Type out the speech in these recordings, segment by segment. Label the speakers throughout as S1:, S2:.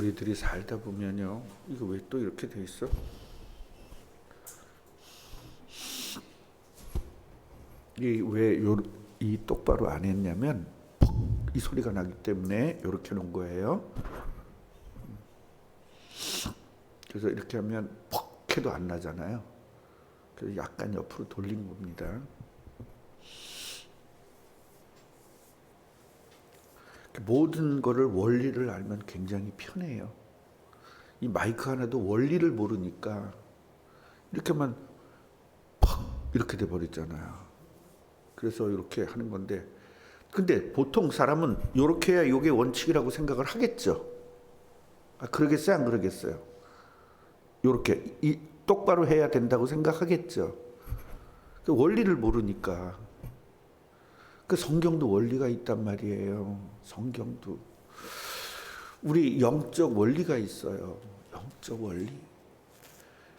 S1: 우리들이 살다 보면요, 이거 왜 또 이렇게 돼 있어? 이 똑바로 안 했냐면 퍽 이 소리가 나기 때문에 이렇게 놓은 거예요. 그래서 이렇게 하면 퍽 해도 안 나잖아요. 그래서 약간 옆으로 돌린 겁니다. 모든 거를 원리를 알면 굉장히 편해요. 이 마이크 하나도 원리를 모르니까 이렇게 하면 팍 이렇게 돼 버리잖아요. 그래서 이렇게 하는 건데, 근데 보통 사람은 이렇게 해야 이게 원칙이라고 생각을 하겠죠. 그러겠어요, 안 그러겠어요? 이렇게 똑바로 해야 된다고 생각하겠죠. 그 원리를 모르니까. 그 성경도 원리가 있단 말이에요. 성경도 우리 영적 원리가 있어요. 영적 원리.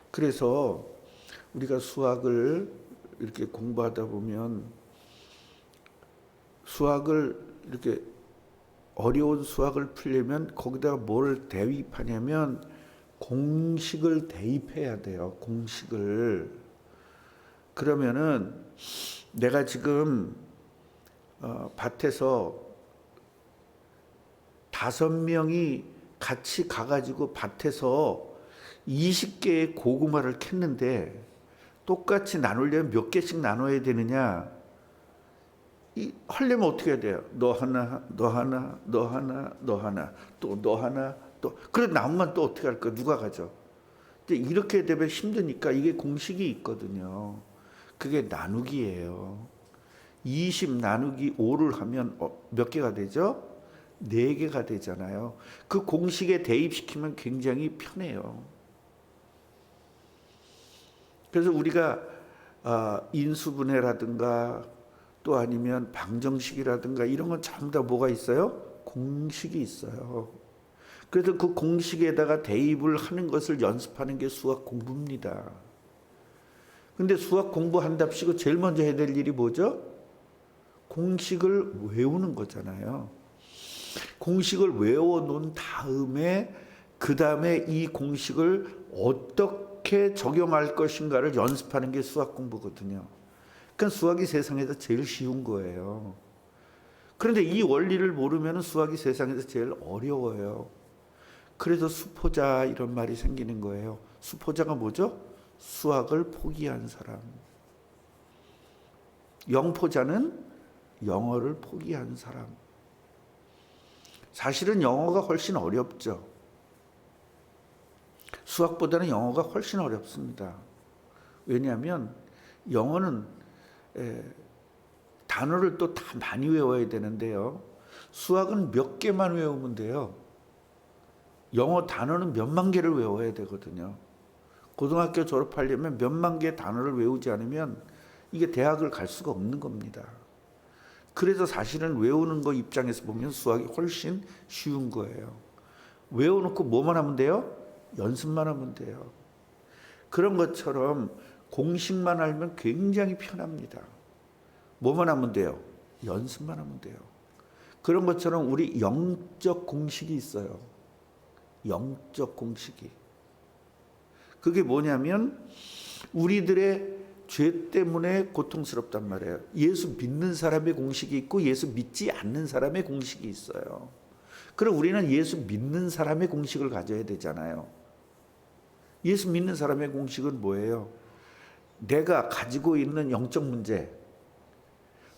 S1: 그래서 우리가 수학을 이렇게 공부하다 보면 수학을 이렇게 어려운 수학을 풀려면 거기다가 뭘 대입하냐면 공식을 대입해야 돼요. 공식을. 그러면은 내가 지금 밭에서 5명이 같이 가가지고 밭에서 20개의 고구마를 캤는데 똑같이 나누려면 몇 개씩 나눠야 되느냐? 하려면 어떻게 해야 돼요? 너 하나, 너 하나, 너 하나, 너 하나, 또 너 하나, 또. 그래 남으면 또 어떻게 할까? 누가 가져? 이렇게 되면 힘드니까 이게 공식이 있거든요. 그게 나누기예요. 20 나누기 5를 하면 몇 개가 되죠? 4개가 되잖아요. 그 공식에 대입시키면 굉장히 편해요. 그래서 우리가 인수분해라든가 또 아니면 방정식이라든가 이런 건 전부 다 뭐가 있어요? 공식이 있어요. 그래서 그 공식에다가 대입을 하는 것을 연습하는 게 수학 공부입니다. 근데 수학 공부한답시고 제일 먼저 해야 될 일이 뭐죠? 공식을 외우는 거잖아요. 공식을 외워놓은 다음에 그 다음에 이 공식을 어떻게 적용할 것인가를 연습하는 게 수학 공부거든요. 그러니까 수학이 세상에서 제일 쉬운 거예요. 그런데 이 원리를 모르면 수학이 세상에서 제일 어려워요. 그래서 수포자 이런 말이 생기는 거예요. 수포자가 뭐죠? 수학을 포기한 사람. 영포자는 영어를 포기한 사람. 사실은 영어가 훨씬 어렵죠. 수학보다는 영어가 훨씬 어렵습니다. 왜냐하면 영어는 단어를 또 다 많이 외워야 되는데요. 수학은 몇 개만 외우면 돼요. 영어 단어는 몇만 개를 외워야 되거든요. 고등학교 졸업하려면 몇만 개의 단어를 외우지 않으면 이게 대학을 갈 수가 없는 겁니다. 그래서 사실은 외우는 거 입장에서 보면 수학이 훨씬 쉬운 거예요. 외워놓고 뭐만 하면 돼요? 연습만 하면 돼요. 그런 것처럼 공식만 알면 굉장히 편합니다. 뭐만 하면 돼요? 연습만 하면 돼요. 그런 것처럼 우리 영적 공식이 있어요. 영적 공식이. 그게 뭐냐면 우리들의 죄 때문에 고통스럽단 말이에요. 예수 믿는 사람의 공식이 있고 예수 믿지 않는 사람의 공식이 있어요. 그럼 우리는 예수 믿는 사람의 공식을 가져야 되잖아요. 예수 믿는 사람의 공식은 뭐예요? 내가 가지고 있는 영적 문제,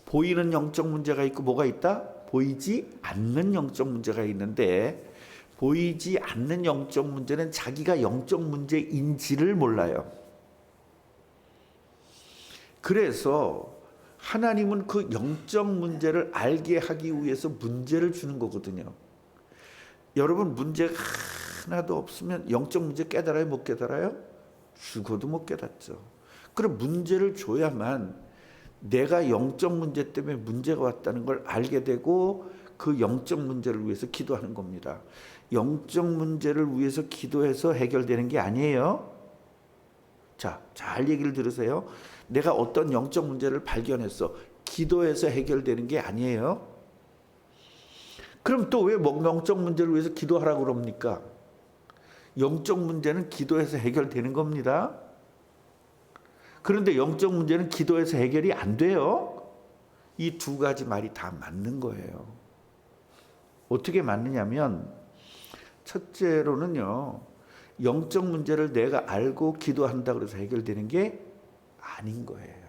S1: 보이는 영적 문제가 있고 뭐가 있다? 보이지 않는 영적 문제가 있는데 보이지 않는 영적 문제는 자기가 영적 문제인지를 몰라요. 그래서 하나님은 그 영적 문제를 알게 하기 위해서 문제를 주는 거거든요. 여러분 문제가 하나도 없으면 영적 문제 깨달아요? 못 깨달아요? 죽어도 못 깨닫죠. 그럼 문제를 줘야만 내가 영적 문제 때문에 문제가 왔다는 걸 알게 되고 그 영적 문제를 위해서 기도하는 겁니다. 영적 문제를 위해서 기도해서 해결되는 게 아니에요. 자, 잘 얘기를 들으세요. 내가 어떤 영적 문제를 발견했어. 기도해서 해결되는 게 아니에요. 그럼 또 왜 영적 문제를 위해서 기도하라고 그럽니까? 영적 문제는 기도해서 해결되는 겁니다. 그런데 영적 문제는 기도해서 해결이 안 돼요. 이 두 가지 말이 다 맞는 거예요. 어떻게 맞느냐면 첫째로는요. 영적 문제를 내가 알고 기도한다고 해서 해결되는 게 아닌 거예요.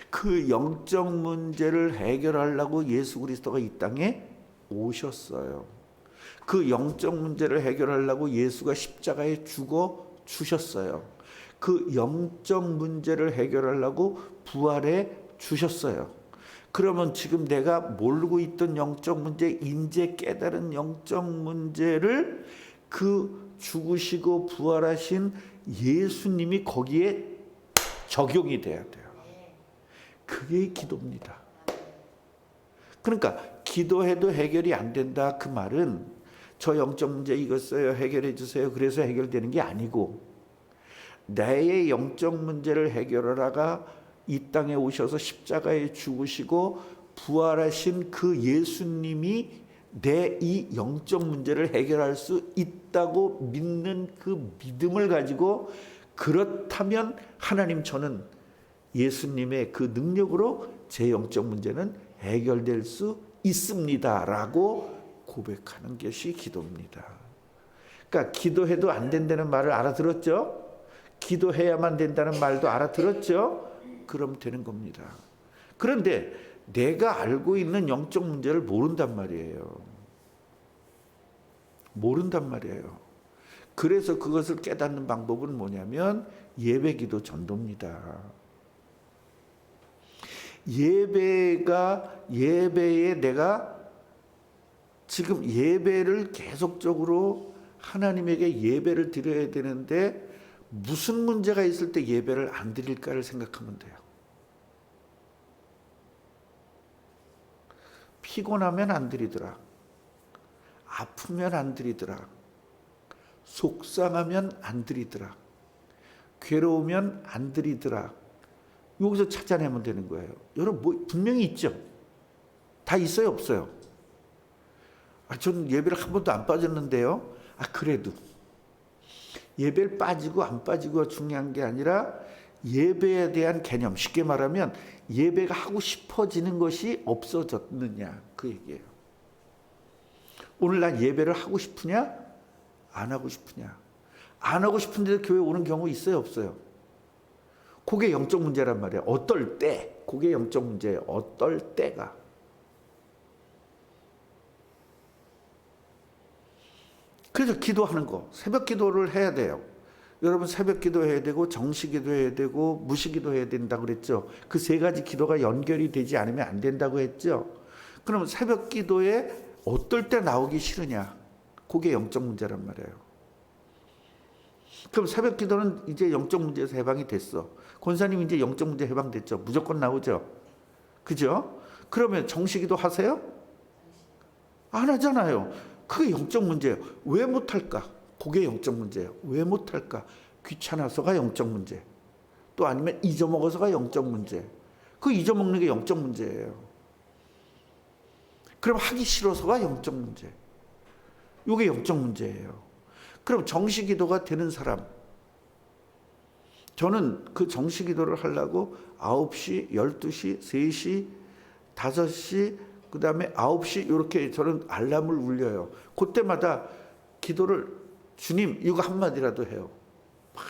S1: 그 영적 문제를 해결하려고 예수 그리스도가 이 땅에 오셨어요. 그 영적 문제를 해결하려고 예수가 십자가에 죽어 주셨어요. 그 영적 문제를 해결하려고 부활해 주셨어요. 그러면 지금 내가 모르고 있던 영적 문제, 이제 깨달은 영적 문제를 그 죽으시고 부활하신 예수님이 거기에 적용이 돼야 돼요. 그게 기도입니다. 그러니까 기도해도 해결이 안 된다 그 말은 저 영적 문제 이것어요 해결해 주세요 그래서 해결되는 게 아니고 나의 영적 문제를 해결하다가 이 땅에 오셔서 십자가에 죽으시고 부활하신 그 예수님이 내 이 영적 문제를 해결할 수 있다고 믿는 그 믿음을 가지고 그렇다면 하나님 저는 예수님의 그 능력으로 제 영적 문제는 해결될 수 있습니다 라고 고백하는 것이 기도입니다. 그러니까 기도해도 안 된다는 말을 알아들었죠? 기도해야만 된다는 말도 알아들었죠? 그럼 되는 겁니다. 그런데 내가 알고 있는 영적 문제를 모른단 말이에요. 모른단 말이에요. 그래서 그것을 깨닫는 방법은 뭐냐면 예배기도 전도입니다. 예배에 내가 지금 예배를 계속적으로 하나님에게 예배를 드려야 되는데 무슨 문제가 있을 때 예배를 안 드릴까를 생각하면 돼요. 피곤하면 안 드리더라. 아프면 안 드리더라. 속상하면 안 드리더라. 괴로우면 안 드리더라. 여기서 찾아내면 되는 거예요. 여러분 뭐 분명히 있죠. 다 있어요, 없어요? 저는 예배를 한 번도 안 빠졌는데요. 그래도 예배를 빠지고 안 빠지고 중요한 게 아니라 예배에 대한 개념, 쉽게 말하면 예배가 하고 싶어지는 것이 없어졌느냐 그 얘기예요. 오늘 난 예배를 하고 싶으냐 안 하고 싶으냐. 안 하고 싶은데 교회 오는 경우 있어요, 없어요? 그게 영적 문제란 말이에요. 어떨 때 그게 영적 문제예요. 어떨 때가. 그래서 기도하는 거, 새벽 기도를 해야 돼요. 여러분 새벽 기도해야 되고 정시 기도해야 되고 무시 기도해야 된다고 그랬죠. 그 세 가지 기도가 연결이 되지 않으면 안 된다고 했죠. 그러면 새벽 기도에 어떨 때 나오기 싫으냐. 그게 영적 문제란 말이에요. 그럼 새벽 기도는 이제 영적 문제에서 해방이 됐어. 권사님 이제 영적 문제 해방됐죠. 무조건 나오죠. 그죠? 그러면 정시 기도 하세요? 안 하잖아요. 그게 영적 문제예요. 왜 못할까? 그게 영적 문제예요. 왜 못할까? 귀찮아서가 영적 문제. 또 아니면 잊어먹어서가 영적 문제. 그 잊어먹는 게 영적 문제예요. 그럼 하기 싫어서가 영적 문제. 이게 영적 문제예요. 그럼 정시기도가 되는 사람. 저는 그 정시기도를 하려고 9시, 12시, 3시, 5시, 그 다음에 9시 이렇게 저는 알람을 울려요. 그때마다 기도를 주님 이거 한마디라도 해요. 막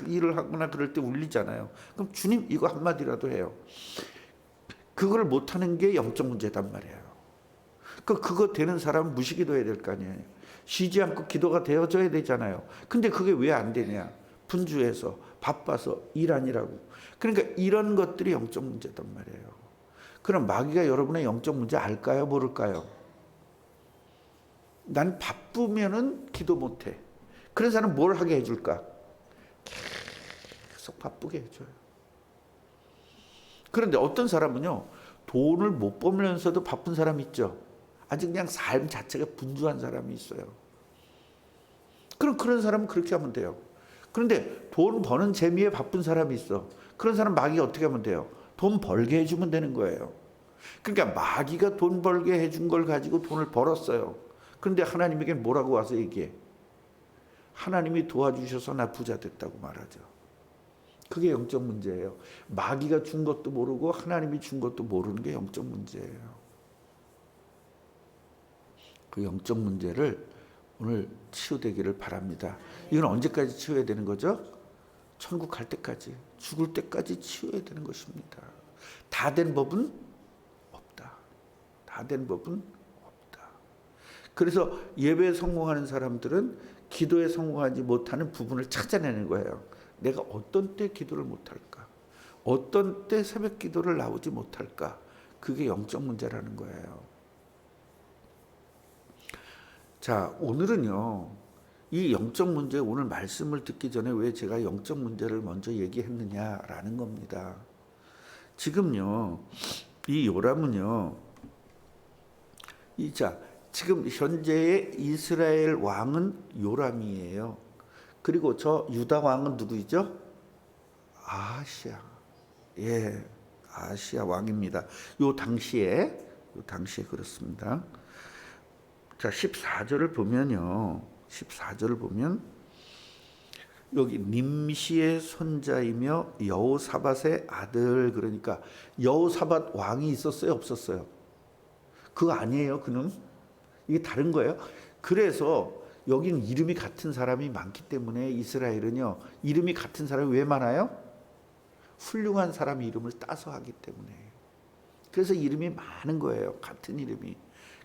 S1: 일을 하거나 그럴 때 울리잖아요. 그럼 주님 이거 한마디라도 해요. 그걸 못하는 게 영적 문제단 말이에요. 그거 되는 사람은 무시기도 해야 될 거 아니에요. 쉬지 않고 기도가 되어져야 되잖아요. 근데 그게 왜 안 되냐. 분주해서 바빠서 일 아니라고. 그러니까 이런 것들이 영적 문제단 말이에요. 그럼 마귀가 여러분의 영적 문제 알까요? 모를까요? 난 바쁘면은 기도 못해. 그런 사람은 뭘 하게 해줄까? 계속 바쁘게 해줘요. 그런데 어떤 사람은요, 돈을 못 벌면서도 바쁜 사람 있죠. 아주 그냥 삶 자체가 분주한 사람이 있어요. 그럼 그런 사람은 그렇게 하면 돼요. 그런데 돈 버는 재미에 바쁜 사람이 있어. 그런 사람 마귀가 어떻게 하면 돼요? 돈 벌게 해주면 되는 거예요. 그러니까 마귀가 돈 벌게 해준 걸 가지고 돈을 벌었어요. 그런데 하나님에게 뭐라고 와서 얘기해? 하나님이 도와주셔서 나 부자 됐다고 말하죠. 그게 영적 문제예요. 마귀가 준 것도 모르고 하나님이 준 것도 모르는 게 영적 문제예요. 그 영적 문제를 오늘 치유되기를 바랍니다. 이건 언제까지 치유해야 되는 거죠? 천국 갈 때까지, 죽을 때까지 치유해야 되는 것입니다. 다 된 법은 없다. 다 된 법은 없다. 그래서 예배에 성공하는 사람들은 기도에 성공하지 못하는 부분을 찾아내는 거예요. 내가 어떤 때 기도를 못할까? 어떤 때 새벽 기도를 나오지 못할까? 그게 영적 문제라는 거예요. 자, 오늘은요, 이 영적 문제, 오늘 말씀을 듣기 전에 왜 제가 영적 문제를 먼저 얘기했느냐라는 겁니다. 지금요, 이 요람은요, 지금 현재의 이스라엘 왕은 요람이에요. 그리고 저 유다 왕은 누구이죠? 아하시아. 예, 아하시아 왕입니다. 요 당시에 그렇습니다. 자, 14절을 보면요. 14절을 보면 여기 nim시의 손자이며 여호사밧의 아들, 그러니까 여호사밧 왕이 있었어요, 없었어요? 그거 아니에요, 그는? 이게 다른 거예요. 그래서 여기는 이름이 같은 사람이 많기 때문에 이스라엘은요, 이름이 같은 사람이 왜 많아요? 훌륭한 사람 이름을 따서 하기 때문에. 그래서 이름이 많은 거예요, 같은 이름이.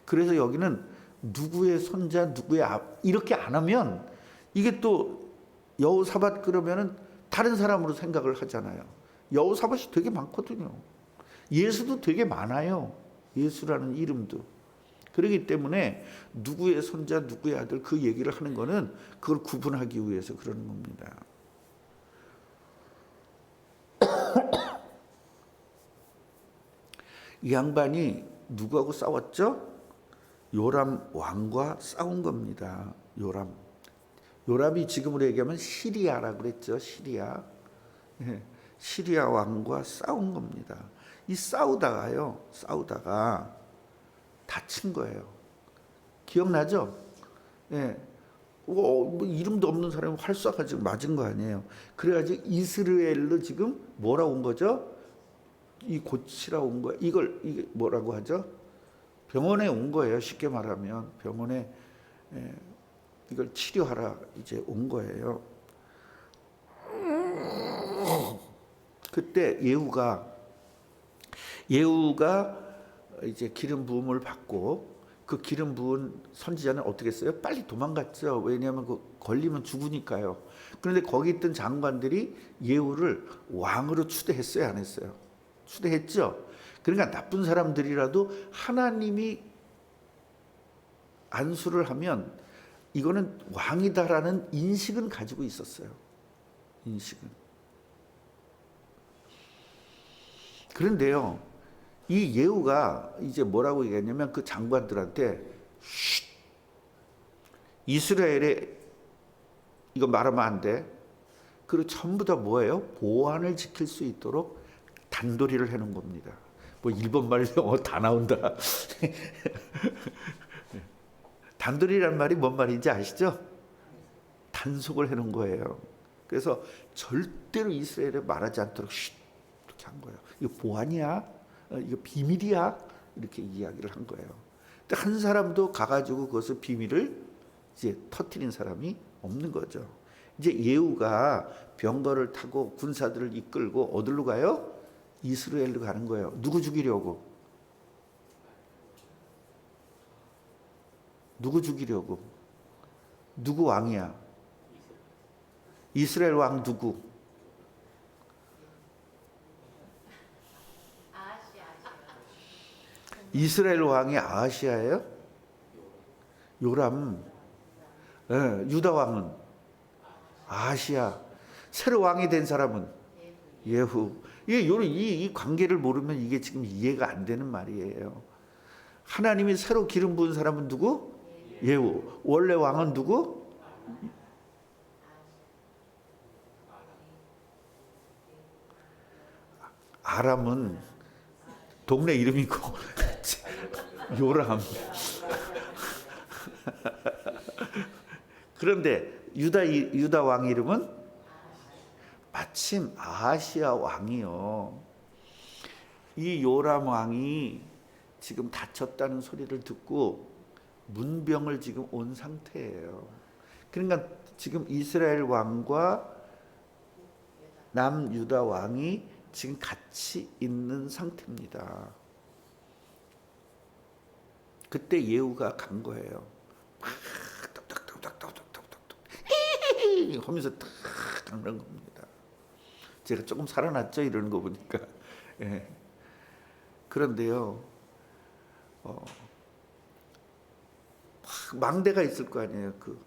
S1: 그래서 여기는 누구의 손자, 누구의 이렇게 안 하면 이게 또 여호사밧 그러면은 다른 사람으로 생각을 하잖아요. 여호사밧이 되게 많거든요. 예수도 되게 많아요. 예수라는 이름도. 그렇기 때문에 누구의 손자, 누구의 아들 그 얘기를 하는 거는 그걸 구분하기 위해서 그러는 겁니다. 이 양반이 누구하고 싸웠죠? 요람 왕과 싸운 겁니다. 요람이 지금으로 얘기하면 시리아라고 그랬죠. 시리아. 예, 시리아 왕과 싸운 겁니다. 이 싸우다가 다친 거예요. 기억나죠? 예. 뭐 이름도 없는 사람이 활 쏴가지고 맞은 거 아니에요. 그래가지고 이스라엘로 지금 뭐라고 온 거죠? 이 고치라 온 거예요. 이게 뭐라고 하죠? 병원에 온 거예요. 쉽게 말하면 병원에 이걸 치료하라 이제 온 거예요. 그때 예후가 이제 기름 부음을 받고 그 기름 부은 선지자는 어떻게 했어요? 빨리 도망갔죠. 왜냐하면 그 걸리면 죽으니까요. 그런데 거기 있던 장관들이 예후를 왕으로 추대했어요, 안 했어요? 추대했죠. 그러니까 나쁜 사람들이라도 하나님이 안수를 하면 이거는 왕이다라는 인식은 가지고 있었어요. 인식은. 그런데요, 이 예후가 이제 뭐라고 얘기했냐면 그 장관들한테 이스라엘에 이거 말하면 안 돼. 그리고 전부 다 뭐예요? 보안을 지킬 수 있도록 단도리를 해놓은 겁니다. 뭐 일본말 영어 다 나온다. 단도리란 말이 뭔 말인지 아시죠? 단속을 해놓은 거예요. 그래서 절대로 이스라엘에 말하지 않도록 이렇게 한 거예요. 이거 보안이야? 이거 비밀이야? 이렇게 이야기를 한 거예요. 근데 한 사람도 가가지고 그것을 비밀을 이제 터뜨린 사람이 없는 거죠. 이제 예후가 병거를 타고 군사들을 이끌고 어디로 가요? 이스라엘로 가는 거예요. 누구 죽이려고? 누구 죽이려고? 누구 왕이야? 이스라엘 왕 누구? 이스라엘 왕이 아하시아예요? 요람. 유다 왕은 아하시아. 새로 왕이 된 사람은 예후. 이 관계를 모르면 이게 지금 이해가 안 되는 말이에요. 하나님이 새로 기름 부은 사람은 누구? 예후. 원래 왕은 누구? 아람은 동네 이름이고 요람. 그런데 유다 왕 이름은 마침 아하시아 왕이요. 이 요람 왕이 지금 다쳤다는 소리를 듣고 문병을 지금 온 상태예요. 그러니까 지금 이스라엘 왕과 남유다 왕이 지금 같이 있는 상태입니다. 그때 예후가 간 거예요. 막 톡톡톡톡톡톡톡 하면서 탁 가는 겁니다. 제가 조금 살아났죠, 이러는 거 보니까. 예. 그런데요, 망대가 있을 거 아니에요. 그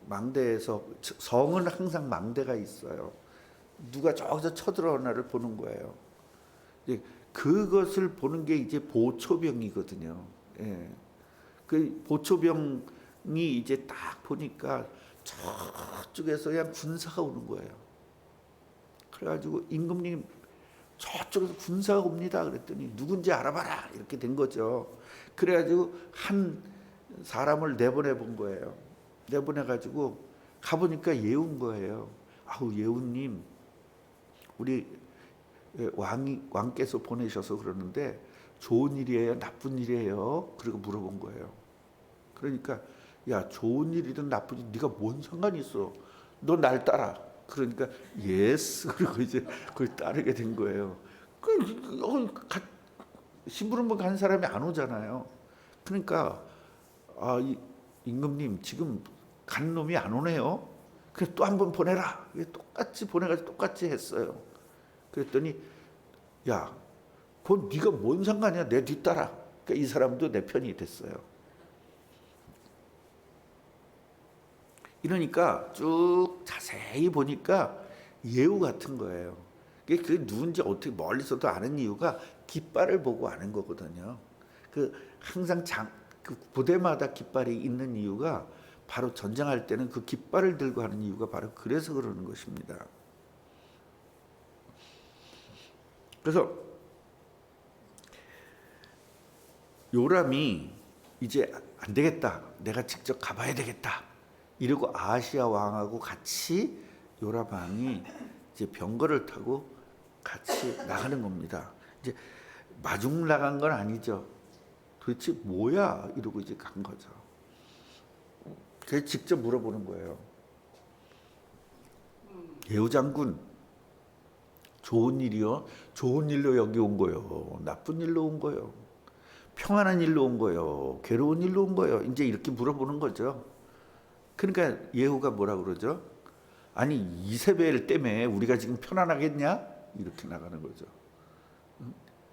S1: 망대에서, 성은 항상 망대가 있어요. 누가 저기서 쳐들어오나를 보는 거예요. 그것을 보는 게 이제 보초병이거든요. 예. 그 보초병이 이제 딱 보니까 저쪽에서 그냥 군사가 오는 거예요. 그래가지고 임금님 저쪽에서 군사가 옵니다. 그랬더니 누군지 알아봐라 이렇게 된 거죠. 그래가지고 한 사람을 내보내 본 거예요. 내보내가지고 가보니까 예후인 거예요. 아우 예후님, 우리 왕께서 보내셔서 그러는데 좋은 일이에요, 나쁜 일이에요? 그리고 물어본 거예요. 그러니까 야, 좋은 일이든 나쁜 일 네가 뭔 상관이 있어? 너 날 따라. 그러니까 예스. 그리고 이제 그걸 따르게 된 거예요. 심부름을 간 사람이 안 오잖아요. 그러니까 임금님 지금 간 놈이 안 오네요. 그래서 또 한 번 보내라. 똑같이 보내가지고 똑같이 했어요. 그랬더니 야, 그건 네가 뭔 상관이야? 내 뒤따라. 그러니까 이 사람도 내 편이 됐어요. 이러니까 쭉 자세히 보니까 예후 같은 거예요. 그게 누군지 어떻게 멀리서도 아는 이유가 깃발을 보고 아는 거거든요. 그 항상 그 부대마다 깃발이 있는 이유가 바로 전쟁할 때는 그 깃발을 들고 하는 이유가 바로 그래서 그러는 것입니다. 그래서 요람이 이제 안 되겠다, 내가 직접 가봐야 되겠다 이러고 아하시아 왕하고 같이 요람 왕이 이제 병거를 타고 같이 나가는 겁니다. 이제 마중 나간 건 아니죠. 도대체 뭐야 이러고 이제 간 거죠. 그래서 직접 물어보는 거예요. 예후 장군, 좋은 일이요? 좋은 일로 여기 온 거요? 나쁜 일로 온 거요? 평안한 일로 온 거요? 괴로운 일로 온 거요? 이제 이렇게 물어보는 거죠. 그러니까 예후가 뭐라 그러죠? 아니 이세벨 때문에 우리가 지금 편안하겠냐? 이렇게 나가는 거죠.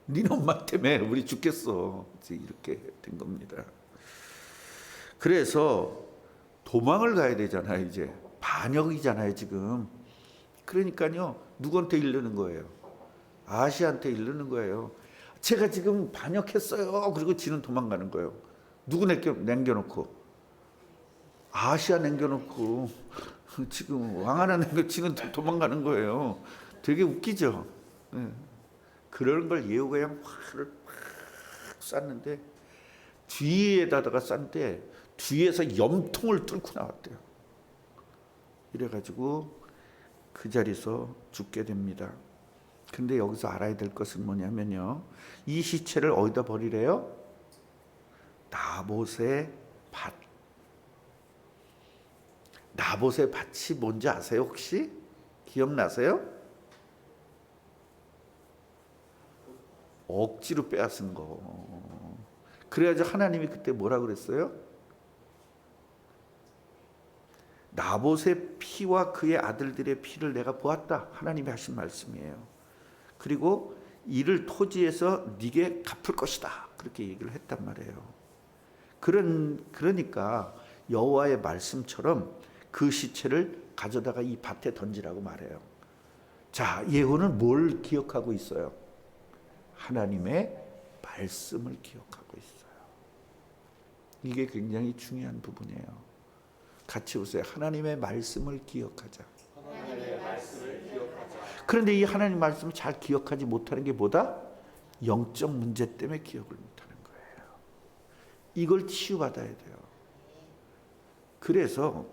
S1: 니네 엄마 때문에 우리 죽겠어. 이제 이렇게 된 겁니다. 그래서 도망을 가야 되잖아요. 이제 반역이잖아요 지금. 그러니까요 누구한테 이르는 거예요? 아하시아한테 이르는 거예요. 제가 지금 반역했어요. 그리고 지는 도망가는 거예요. 누구 남겨놓고? 아하시아 남겨놓고 지금 왕 하나 남겨 지금 도망가는 거예요. 되게 웃기죠. 네. 그런 걸 예후가 그냥 화를 팍 쐈는데 뒤에다가 쐈는데 뒤에서 염통을 뚫고 나왔대요. 이래가지고 그 자리에서 죽게 됩니다. 근데 여기서 알아야 될 것은 뭐냐면요, 이 시체를 어디다 버리래요? 나봇의 밭. 나봇의 밭이 뭔지 아세요 혹시? 기억나세요? 억지로 빼앗은 거. 그래야지 하나님이 그때 뭐라 그랬어요? 나봇의 피와 그의 아들들의 피를 내가 보았다. 하나님이 하신 말씀이에요. 그리고 이를 토지에서 네게 갚을 것이다. 그렇게 얘기를 했단 말이에요. 그러니까 여호와의 말씀처럼 그 시체를 가져다가 이 밭에 던지라고 말해요. 자, 예후는 뭘 기억하고 있어요? 하나님의 말씀을 기억하고 있어요. 이게 굉장히 중요한 부분이에요. 같이 보세요. 하나님의 말씀을 기억하자.
S2: 하나님의 말씀을 기억하자.
S1: 그런데 이 하나님 말씀을 잘 기억하지 못하는 게 뭐다? 영적 문제 때문에 기억을 못하는 거예요. 이걸 치유받아야 돼요. 그래서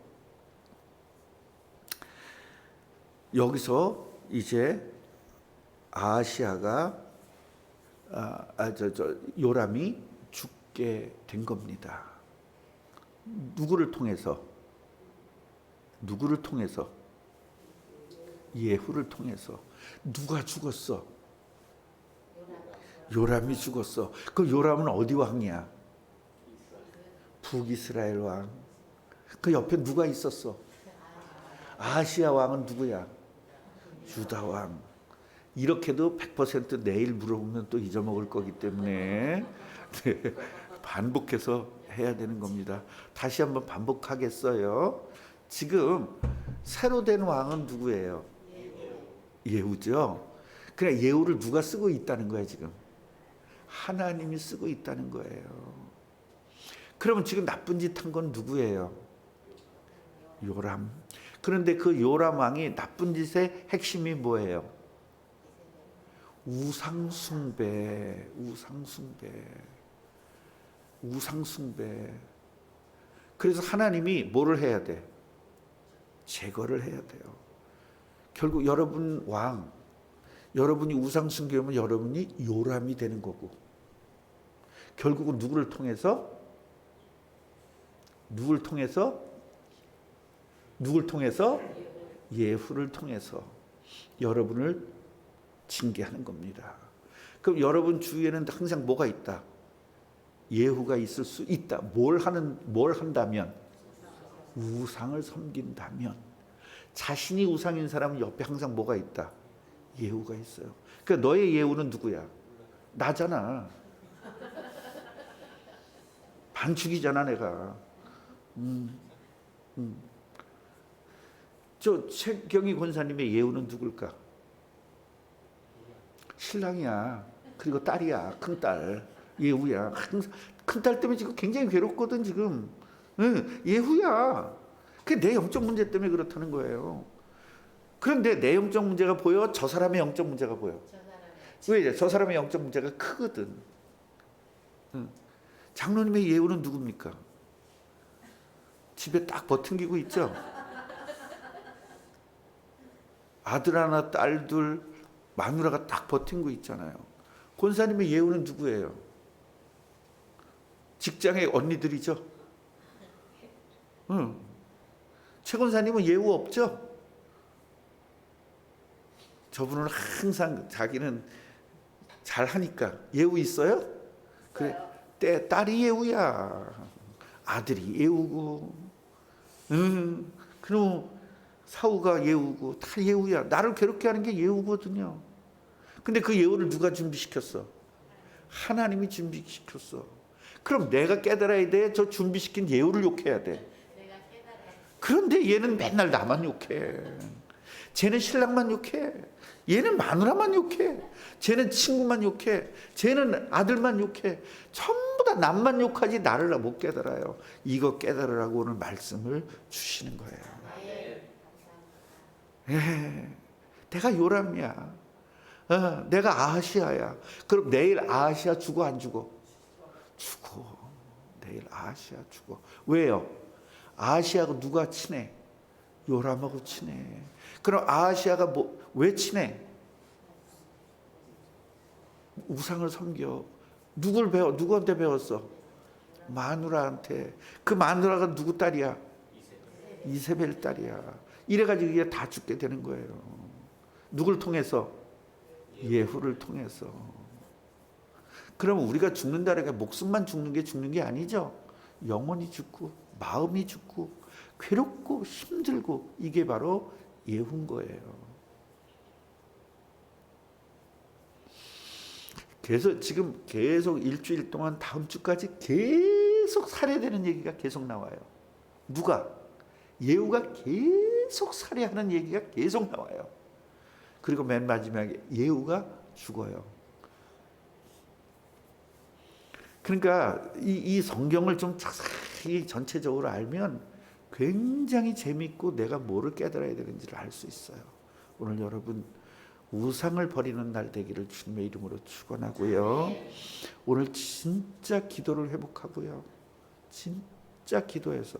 S1: 여기서 이제 아하시아가 요람이 죽게 된 겁니다. 누구를 통해서? 예후를 통해서. 누가 죽었어? 요람이 죽었어. 그 요람은 어디 왕이야? 북이스라엘 왕. 그 옆에 누가 있었어? 아하시아 왕은 누구야? 유다 왕. 이렇게도 100% 내일 물어보면 또 잊어먹을 거기 때문에 네, 반복해서 해야 되는 겁니다. 다시 한번 반복하겠어요. 지금 새로 된 왕은 누구예요? 예후죠. 그래, 예후를 누가 쓰고 있다는 거야 지금? 하나님이 쓰고 있다는 거예요. 그러면 지금 나쁜 짓 한 건 누구예요? 요람. 그런데 그 요람 왕이 나쁜 짓의 핵심이 뭐예요? 우상숭배. 그래서 하나님이 뭐를 해야 돼? 제거를 해야 돼요. 결국 여러분 왕, 여러분이 우상숭배하면 여러분이 요람이 되는 거고, 결국은 누구를 통해서? 예후를 통해서 여러분을 징계하는 겁니다. 그럼 여러분 주위에는 항상 뭐가 있다? 예후가 있을 수 있다. 뭘 한다면? 우상을 섬긴다면. 자신이 우상인 사람은 옆에 항상 뭐가 있다? 예후가 있어요. 그러니까 너의 예후는 누구야? 나잖아. 반죽이잖아 내가. 저 최경희 권사님의 예후는 누굴까? 신랑이야. 그리고 딸이야. 큰딸. 예후야. 큰딸 때문에 지금 굉장히 괴롭거든 지금. 예후야. 그게 내 영적 문제 때문에 그렇다는 거예요. 그런데 내 영적 문제가 보여? 저 사람의 영적 문제가 보여? 왜? 저 사람의 영적 문제가 크거든. 장로님의 예후는 누굽니까? 집에 딱 버팅기고 있죠? 아들 하나, 딸 둘, 마누라가 딱 버틴 거 있잖아요. 권사님의 예우는 누구예요? 직장의 언니들이죠. 최 권사님은 예우 없죠? 저분은 항상 자기는 잘하니까. 예우 있어요? 그래, 딸이 예우야. 아들이 예우고, 그럼 사우가 예우고 다 예우야. 나를 괴롭게 하는 게 예우거든요. 근데 그 예우를 누가 준비시켰어? 하나님이 준비시켰어. 그럼 내가 깨달아야 돼. 저 준비시킨 예우를 욕해야 돼. 그런데 얘는 맨날 나만 욕해. 쟤는 신랑만 욕해. 얘는 마누라만 욕해. 쟤는 친구만 욕해. 쟤는 아들만 욕해. 전부 다 남만 욕하지 나를 못 깨달아요. 이거 깨달으라고 오늘 말씀을 주시는 거예요. 내가 요람이야. 내가 아하시아야. 그럼 내일 아하시아 죽어 안 죽어? 죽어. 내일 아하시아 죽어. 왜요? 아하시아하고 누가 친해? 요람하고 친해. 그럼 아하시아가 왜 친해? 우상을 섬겨. 누구한테 배웠어? 마누라한테. 그 마누라가 누구 딸이야? 이세벨 딸이야. 이래가지고 이게 다 죽게 되는 거예요. 누굴 통해서? 예후를 통해서. 그러면 우리가 죽는다는 게 목숨만 죽는 게 아니죠. 영혼이 죽고 마음이 죽고 괴롭고 힘들고 이게 바로 예후인 거예요. 그래서 지금 계속 일주일 동안 다음 주까지 계속 살해되는 얘기가 계속 나와요. 누가? 예후가 계속 살해하는 얘기가 계속 나와요. 그리고 맨 마지막에 예후가 죽어요. 그러니까 이 성경을 좀 자세히 전체적으로 알면 굉장히 재밌고 내가 뭐를 깨달아야 되는지를 알 수 있어요. 오늘 여러분 우상을 버리는 날 되기를 주님의 이름으로 축원하고요. 오늘 진짜 기도를 회복하고요. 진짜 기도해서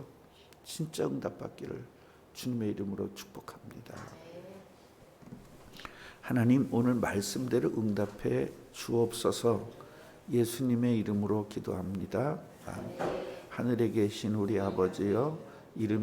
S1: 진짜 응답받기를 주님의 이름으로 축복합니다. 하나님 오늘 말씀대로 응답해 주옵소서. 예수님의 이름으로 기도합니다. 아멘. 하늘에 계신 우리 아버지여, 이름